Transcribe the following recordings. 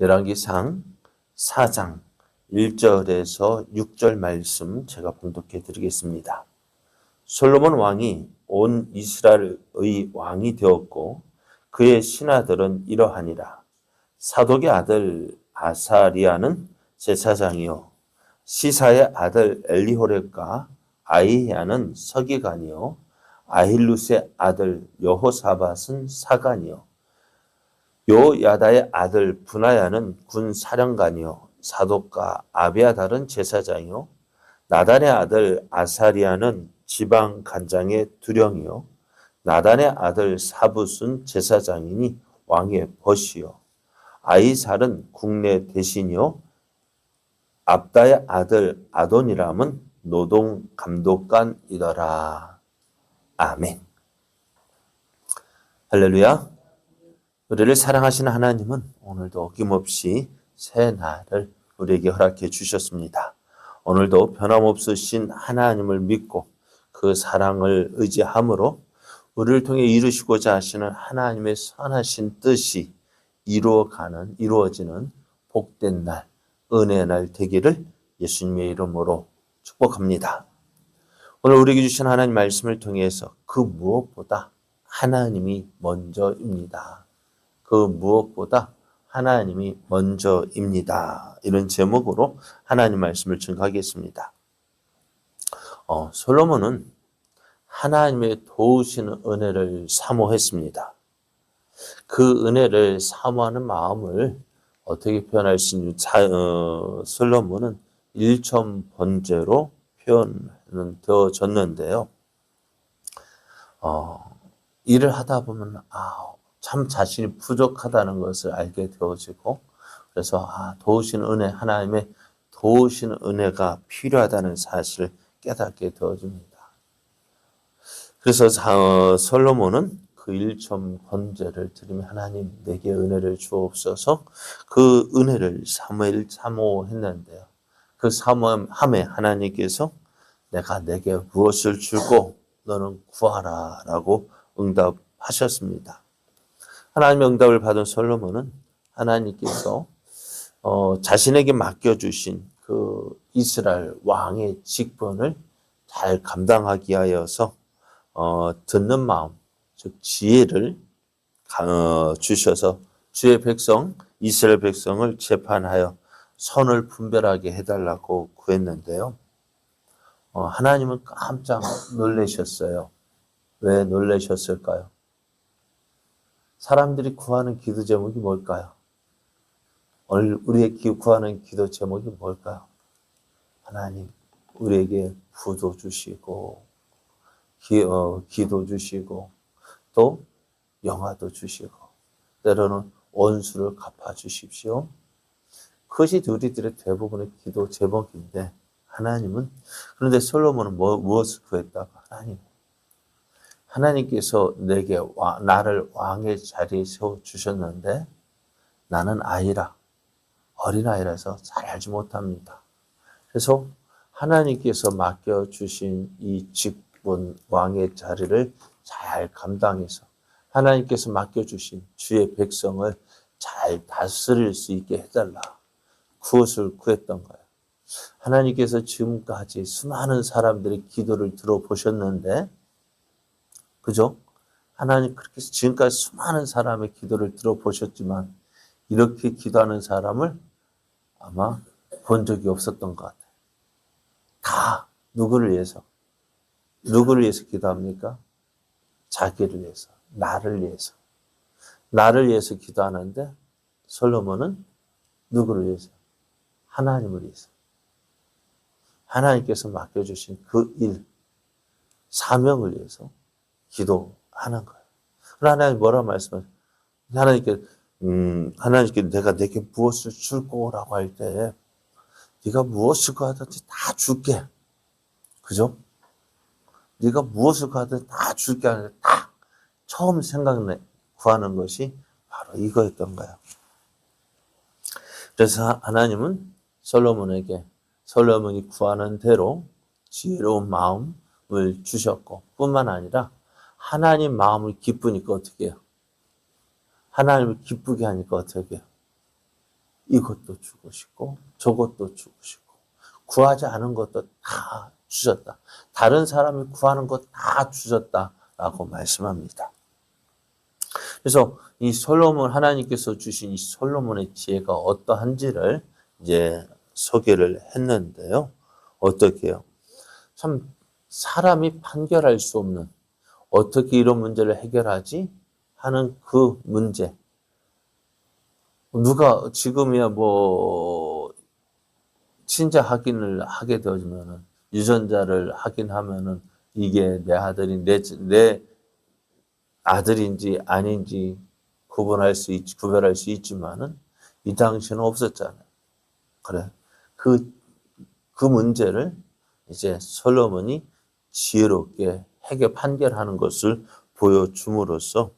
열왕기상 4장 1절에서 6절 말씀 제가 봉독해 드리겠습니다. 솔로몬 왕이 온 이스라엘의 왕이 되었고 그의 신하들은 이러하니라. 사독의 아들 아사리아는 제사장이요 시사의 아들 엘리호렙과 아히야는 서기관이요 아힐룻의 아들 여호사밧은 사관이요 요야다의 아들 분하야는 군사령관이요 사독과 아비아달은 제사장이요 나단의 아들 아사리아는 지방간장의 두령이요 나단의 아들 사붓은 제사장이니 왕의 벗이요 아이살은 국내 대신이요 압다의 아들 아도니람은 노동 감독관이더라. 아멘. 할렐루야. 우리를 사랑하시는 하나님은 오늘도 어김없이 새 날을 우리에게 허락해 주셨습니다. 오늘도 변함없으신 하나님을 믿고 그 사랑을 의지함으로 우리를 통해 이루시고자 하시는 하나님의 선하신 뜻이 이루어지는 복된 날, 은혜의 날 되기를 예수님의 이름으로 축복합니다. 오늘 우리에게 주신 하나님 말씀을 통해서 그 무엇보다 하나님이 먼저입니다. 그 무엇보다 하나님이 먼저입니다. 이런 제목으로 하나님 말씀을 증거하겠습니다. 솔로몬은 하나님의 도우시는 은혜를 사모했습니다. 그 은혜를 사모하는 마음을 어떻게 표현할 수 있는지 솔로몬은 일천번제로 표현되어졌는데요. 일을 하다 보면 참 자신이 부족하다는 것을 알게 되어지고 그래서 도우시는 은혜, 하나님의 도우시는 은혜가 필요하다는 사실을 깨닫게 되어집니다. 그래서 솔로몬은 그 일천번제를 드리며 하나님 내게 은혜를 주옵소서 그 은혜를 사모했는데요. 그 사모함에 하나님께서 내가 내게 무엇을 주고 너는 구하라 라고 응답하셨습니다. 하나님의 응답을 받은 솔로몬은 하나님께서 자신에게 맡겨주신 그 이스라엘 왕의 직분을 잘 감당하기 위하여서 듣는 마음, 즉 지혜를 주셔서 주의 백성, 이스라엘 백성을 재판하여 선을 분별하게 해달라고 구했는데요. 하나님은 깜짝 놀라셨어요. 왜 놀라셨을까요? 사람들이 구하는 기도 제목이 뭘까요? 우리의 구하는 기도 제목이 뭘까요? 하나님, 우리에게 부도 주시고, 기도 주시고, 또 영화도 주시고, 때로는 원수를 갚아주십시오. 그것이 우리들의 대부분의 기도 제목인데, 그런데 솔로몬은 무엇을 구했다고? 하나님께서 내게 나를 왕의 자리에 세워주셨는데 나는 어린아이라서 잘 알지 못합니다. 그래서 하나님께서 맡겨주신 이 직분 왕의 자리를 잘 감당해서 하나님께서 맡겨주신 주의 백성을 잘 다스릴 수 있게 해달라. 그것을 구했던 거예요. 하나님께서 지금까지 수많은 사람들의 기도를 들어보셨는데 그죠? 하나님 그렇게 지금까지 수많은 사람의 기도를 들어보셨지만 이렇게 기도하는 사람을 아마 본 적이 없었던 것 같아요. 다 누구를 위해서 기도합니까? 자기를 위해서, 나를 위해서 기도하는데 솔로몬은 누구를 위해서? 하나님을 위해서. 하나님께서 맡겨주신 그 일, 사명을 위해서 기도하는 거예요. 하나님 뭐라 말씀하세요? 하나님께 내가 내게 무엇을 줄 거라고 할 때 네가 무엇을 구하든지 다 줄게. 그죠? 네가 무엇을 구하든지 다 줄게 하는데 딱 처음 구하는 것이 바로 이거였던 거예요. 그래서 하나님은 솔로몬이 구하는 대로 지혜로운 마음을 주셨고 뿐만 아니라 하나님 마음을 기쁘니까 어떻게 해요? 하나님을 기쁘게 하니까 어떻게 해요? 이것도 주고 저것도 주고 구하지 않은 것도 다 주셨다. 다른 사람이 구하는 것 다 주셨다라고 말씀합니다. 그래서 이 솔로몬, 하나님께서 주신 이 솔로몬의 지혜가 어떠한지를 이제 소개를 했는데요. 어떻게 해요? 참 사람이 판결할 수 없는, 어떻게 이런 문제를 해결하지 하는 그 문제. 누가 지금이야 친자 확인을 하게 되어지면은, 유전자를 확인하면은 이게 내 아들인지 아닌지 구별할 수 있지만은 이 당시는 없었잖아요. 그래. 그 문제를 이제 솔로몬이 지혜롭게 판결하는 것을 보여줌으로써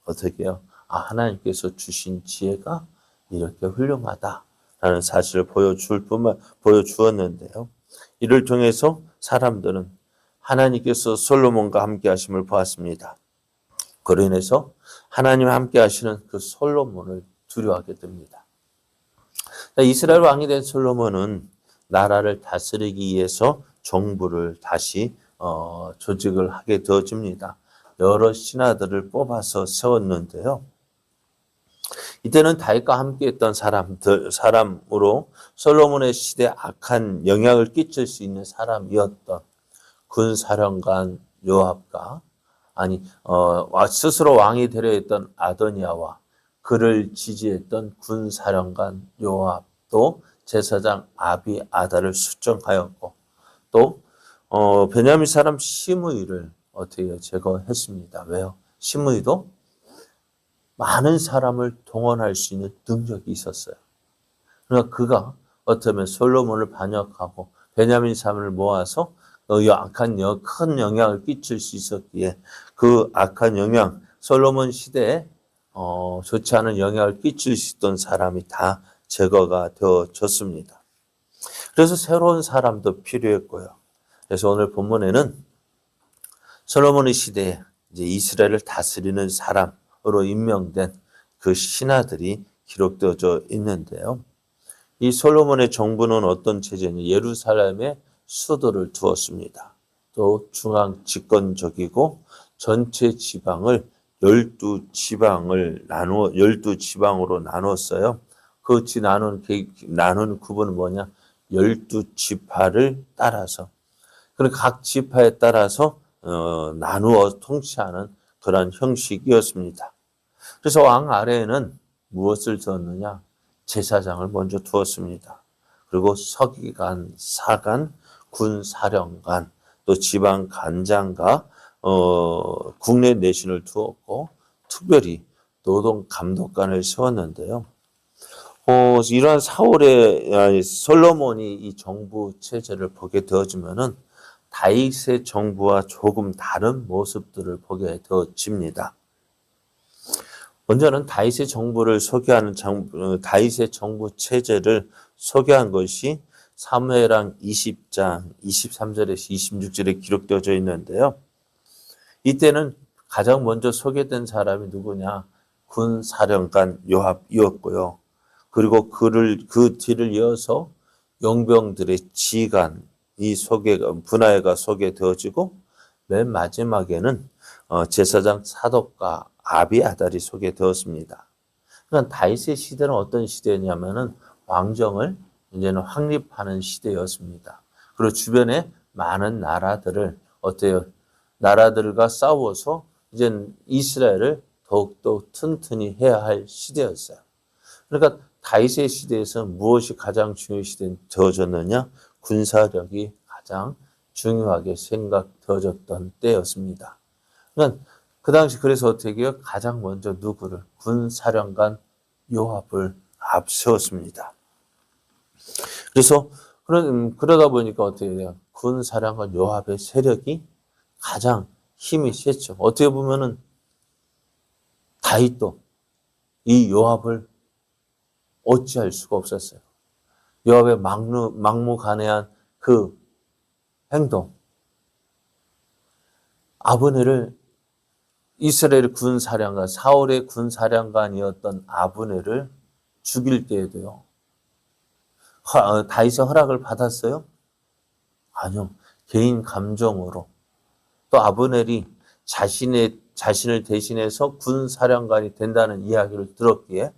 어떻게 해요? 하나님께서 주신 지혜가 이렇게 훌륭하다라는 사실을 보여주었는데요. 이를 통해서 사람들은 하나님께서 솔로몬과 함께 하심을 보았습니다. 그로 인해서 하나님 함께 하시는 그 솔로몬을 두려워하게 됩니다. 이스라엘 왕이 된 솔로몬은 나라를 다스리기 위해서 정부를 다시 조직을 하게 되어집니다. 여러 신하들을 뽑아서 세웠는데요. 이때는 다윗과 함께했던 사람으로 솔로몬의 시대에 악한 영향을 끼칠 수 있는 사람이었던 군사령관 요압과 스스로 왕이 되려 했던 아도니아와 그를 지지했던 군사령관 요압도 제사장 아비아달을 수정하였고 또 베냐민 사람 시므이를 어떻게 제거했습니다. 왜요? 시므이도 많은 사람을 동원할 수 있는 능력이 있었어요. 그러니까 그가 어쩌면 솔로몬을 반역하고 베냐민 사람을 모아서 큰 영향을 끼칠 수 있었기에 그 악한 영향, 솔로몬 시대에 좋지 않은 영향을 끼칠 수 있던 사람이 다 제거가 되어졌습니다. 그래서 새로운 사람도 필요했고요. 그래서 오늘 본문에는 솔로몬의 시대에 이제 이스라엘을 다스리는 사람으로 임명된 그 신하들이 기록되어져 있는데요. 이 솔로몬의 정부는 어떤 체제냐? 예루살렘에 수도를 두었습니다. 또 중앙 집권적이고 전체 지방을 12지방으로 나눴어요. 그 나눈 구분은 뭐냐? 12지파를 따라서. 그리고 각 지파에 따라서 나누어 통치하는 그런 형식이었습니다. 그래서 왕 아래에는 무엇을 두었느냐? 제사장을 먼저 두었습니다. 그리고 서기관, 사관, 군사령관, 또 지방 관장과 국내 내신을 두었고 특별히 노동 감독관을 세웠는데요. 이러한 솔로몬이 이 정부 체제를 보게 되어지면은 다윗의 정부와 조금 다른 모습들을 보게 되어집니다. 먼저는 다윗의 정부를 소개하는 다윗의 정부 체제를 소개한 것이 사무엘상 20장 23절에서 26절에 기록되어져 있는데요. 이때는 가장 먼저 소개된 사람이 누구냐? 군사령관 요압이었고요. 그리고 그 뒤를 이어서 용병들의 지휘관 분하회가 소개되어지고 맨 마지막에는 제사장 사독과 아비아달이 소개되었습니다. 그러니까 다윗의 시대는 어떤 시대냐면은 왕정을 이제는 확립하는 시대였습니다. 그리고 주변에 많은 나라들과 싸워서 이제 이스라엘을 더욱더 튼튼히 해야 할 시대였어요. 그러니까 다윗의 시대에서 무엇이 가장 중요시되어졌느냐? 군사력이 가장 중요하게 생각되어졌던 때였습니다. 그러니까 그 당시 그래서 어떻게 해요? 가장 먼저 누구를? 군사령관 요압을 앞세웠습니다. 그래서 그러다 보니까 어떻게 해요? 군사령관 요압의 세력이 가장 힘이 셌죠. 어떻게 보면은 다윗도 이 요압을 어찌할 수가 없었어요. 요압의 막무가내한 그 행동, 아브넬을 이스라엘 군사령관, 사울의 군사령관이었던 아브넬을 죽일 때에도요. 다윗의 허락을 받았어요? 아니요. 개인 감정으로. 또 아브넬이 자신을 대신해서 군사령관이 된다는 이야기를 들었기에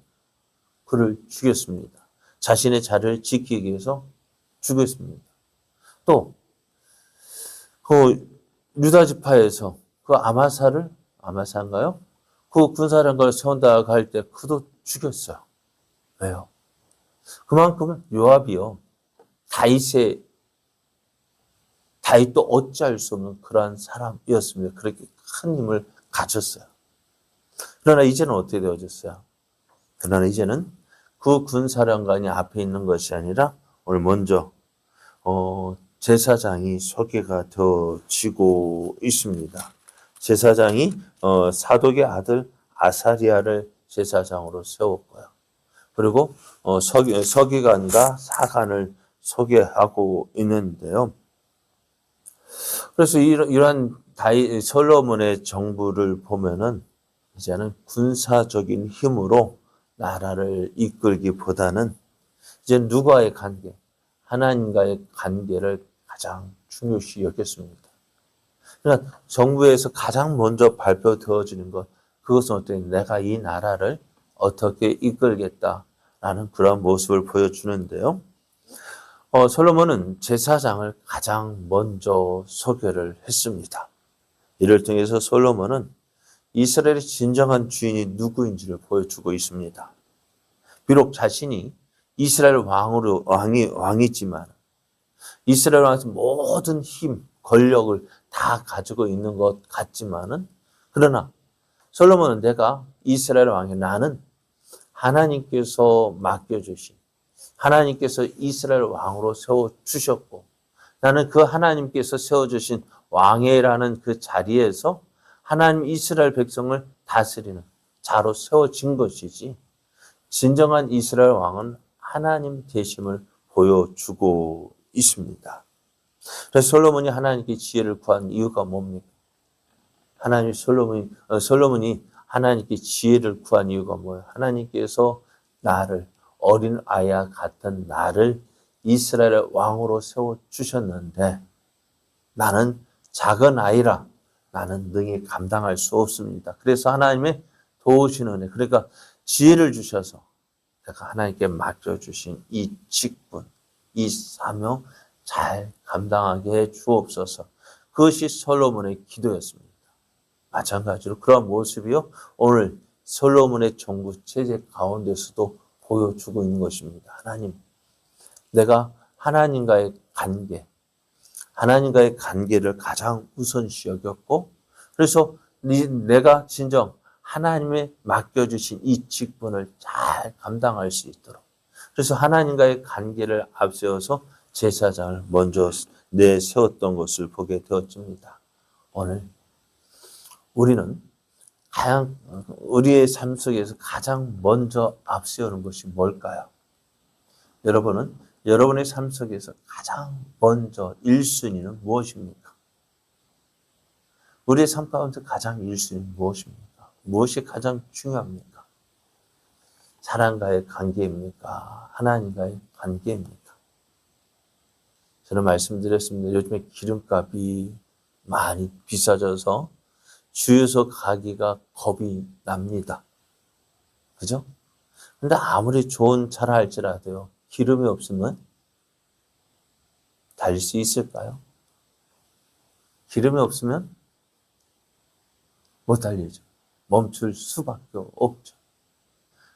그를 죽였습니다. 자신의 자리를 지키기 위해서 죽였습니다. 또, 유다 지파에서 아마사인가요? 그 군사령관을 세운다고 할 때 그도 죽였어요. 왜요? 그만큼 요압이요. 다윗도 어찌할 수 없는 그러한 사람이었습니다. 그렇게 큰 힘을 가졌어요. 그러나 이제는 어떻게 되어졌어요? 그러나 이제는 그 군사령관이 앞에 있는 것이 아니라 오늘 먼저 제사장이 소개가 되어지고 있습니다. 제사장이 사독의 아들 아사리아를 제사장으로 세웠고요. 그리고 서기관과 사관을 소개하고 있는데요. 그래서 이러한 솔로몬의 정부를 보면은 이제는 군사적인 힘으로 나라를 이끌기보다는 이제 누구와의 관계, 하나님과의 관계를 가장 중요시 여겼습니다. 그러니까 정부에서 가장 먼저 발표되어지는 것, 그것은 어떻게 내가 이 나라를 어떻게 이끌겠다라는 그런 모습을 보여주는데요. 솔로몬은 제사장을 가장 먼저 소개를 했습니다. 이를 통해서 솔로몬은 이스라엘의 진정한 주인이 누구인지를 보여주고 있습니다. 비록 자신이 이스라엘 왕이지만 이스라엘 왕에서 모든 힘, 권력을 다 가지고 있는 것 같지만은 그러나 솔로몬은 내가 이스라엘 왕이 나는 하나님께서 맡겨주신 하나님께서 이스라엘 왕으로 세워주셨고 나는 그 하나님께서 세워주신 왕이라는 그 자리에서 하나님 이스라엘 백성을 다스리는 자로 세워진 것이지 진정한 이스라엘 왕은 하나님 되심을 보여주고 있습니다. 그래서 솔로몬이 하나님께 지혜를 구한 이유가 뭡니까? 솔로몬이 하나님께 지혜를 구한 이유가 뭐예요? 하나님께서 나를 어린 아이와 같은 나를 이스라엘의 왕으로 세워주셨는데 나는 작은 아이라 나는 능히 감당할 수 없습니다. 그래서 하나님의 도우신 은혜, 그러니까 지혜를 주셔서 내가 하나님께 맡겨주신 이 직분, 이 사명 잘 감당하게 해 주옵소서. 그것이 솔로몬의 기도였습니다. 마찬가지로 그런 모습이요 오늘 솔로몬의 정부 체제 가운데서도 보여주고 있는 것입니다. 하나님, 내가 하나님과의 관계를 가장 우선시 여겼고 그래서 내가 진정 하나님의 맡겨주신 이 직분을 잘 감당할 수 있도록 그래서 하나님과의 관계를 앞세워서 제사장을 먼저 내세웠던 것을 보게 되었습니다. 오늘 우리는 우리의 삶 속에서 가장 먼저 앞세우는 것이 뭘까요? 여러분은 여러분의 삶 속에서 가장 먼저 1순위는 무엇입니까? 우리의 삶 가운데 가장 1순위는 무엇입니까? 무엇이 가장 중요합니까? 사람과의 관계입니까? 하나님과의 관계입니까? 저는 말씀드렸습니다. 요즘에 기름값이 많이 비싸져서 주유소 가기가 겁이 납니다. 그죠? 근데 아무리 좋은 차라 할지라도요, 기름이 없으면 달릴 수 있을까요? 기름이 없으면 못 달리죠. 멈출 수밖에 없죠.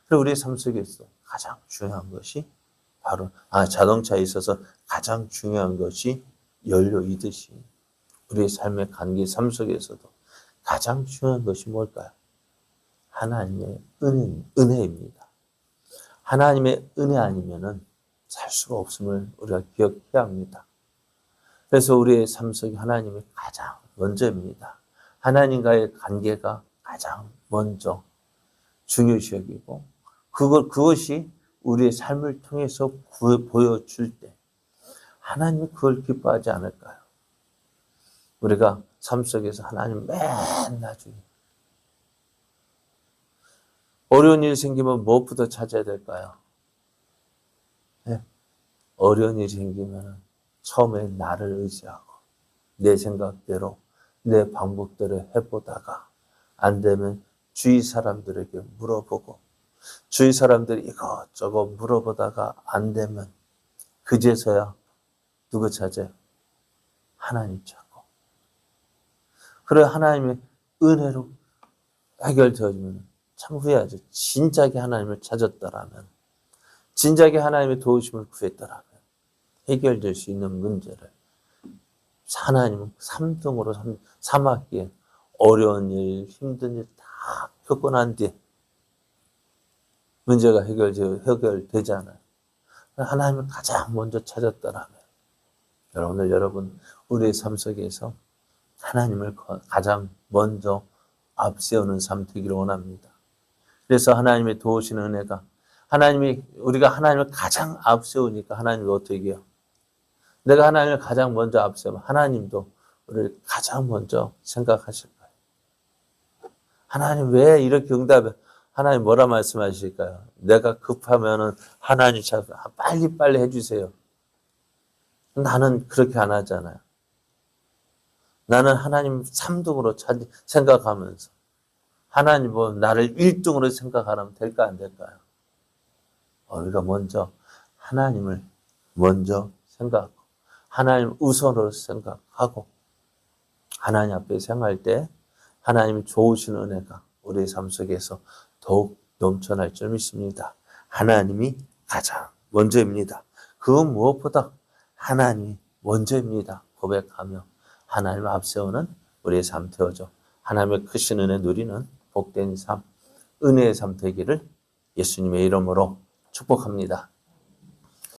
그리고 우리의 삶 속에서 가장 중요한 것이 바로 자동차에 있어서 가장 중요한 것이 연료이듯이 우리의 삶의 관계 삶 속에서도 가장 중요한 것이 뭘까요? 하나님의 은혜입니다. 하나님의 은혜 아니면은 살 수가 없음을 우리가 기억해야 합니다. 그래서 우리의 삶 속에 하나님이 가장 먼저입니다. 하나님과의 관계가 가장 먼저 중요시 여기고 그것이 우리의 삶을 통해서 보여줄 때 하나님이 그걸 기뻐하지 않을까요? 우리가 삶 속에서 하나님 맨 나중에 어려운 일이 생기면 무엇부터 찾아야 될까요? 네. 어려운 일이 생기면 처음에 나를 의지하고 내 생각대로 내 방법대로 해보다가 안 되면 주위 사람들에게 물어보고 주위 사람들이 이것저것 물어보다가 안 되면 그제서야 누구 찾아요? 하나님 찾고. 그래 하나님의 은혜로 해결되어지면 참 후회하죠. 진작에 하나님을 찾았더라면, 진작에 하나님의 도우심을 구했더라면 해결될 수 있는 문제를 하나님은 3등으로 삼았기에 어려운 일, 힘든 일 다 겪고 난 뒤에 문제가 해결되잖아요. 하나님을 가장 먼저 찾았더라면 오늘 여러분 우리의 삶 속에서 하나님을 가장 먼저 앞세우는 삶 되기를 원합니다. 그래서 하나님의 도우시는 은혜가 우리가 하나님을 가장 앞세우니까 하나님이 어떻게 해요? 내가 하나님을 가장 먼저 앞세우면 하나님도 우리를 가장 먼저 생각하실 거예요. 하나님 왜 이렇게 응답해? 하나님 뭐라 말씀하실까요? 내가 급하면은 하나님 빨리 해주세요. 나는 그렇게 안 하잖아요. 나는 하나님 3등으로 생각하면서 하나님 나를 1등으로 생각하면 될까 안 될까요? 우리가 먼저 하나님을 먼저 생각하고 하나님 우선으로 생각하고 하나님 앞에 생각할 때 하나님이 좋으신 은혜가 우리의 삶 속에서 더욱 넘쳐날 줄 믿습니다. 하나님이 가장 먼저입니다. 그 무엇보다 하나님이 먼저입니다. 고백하며 하나님을 앞세우는 우리의 삶 되어져 하나님의 크신 은혜 누리는 복된 삶, 은혜의 삶 되기를 예수님의 이름으로 축복합니다.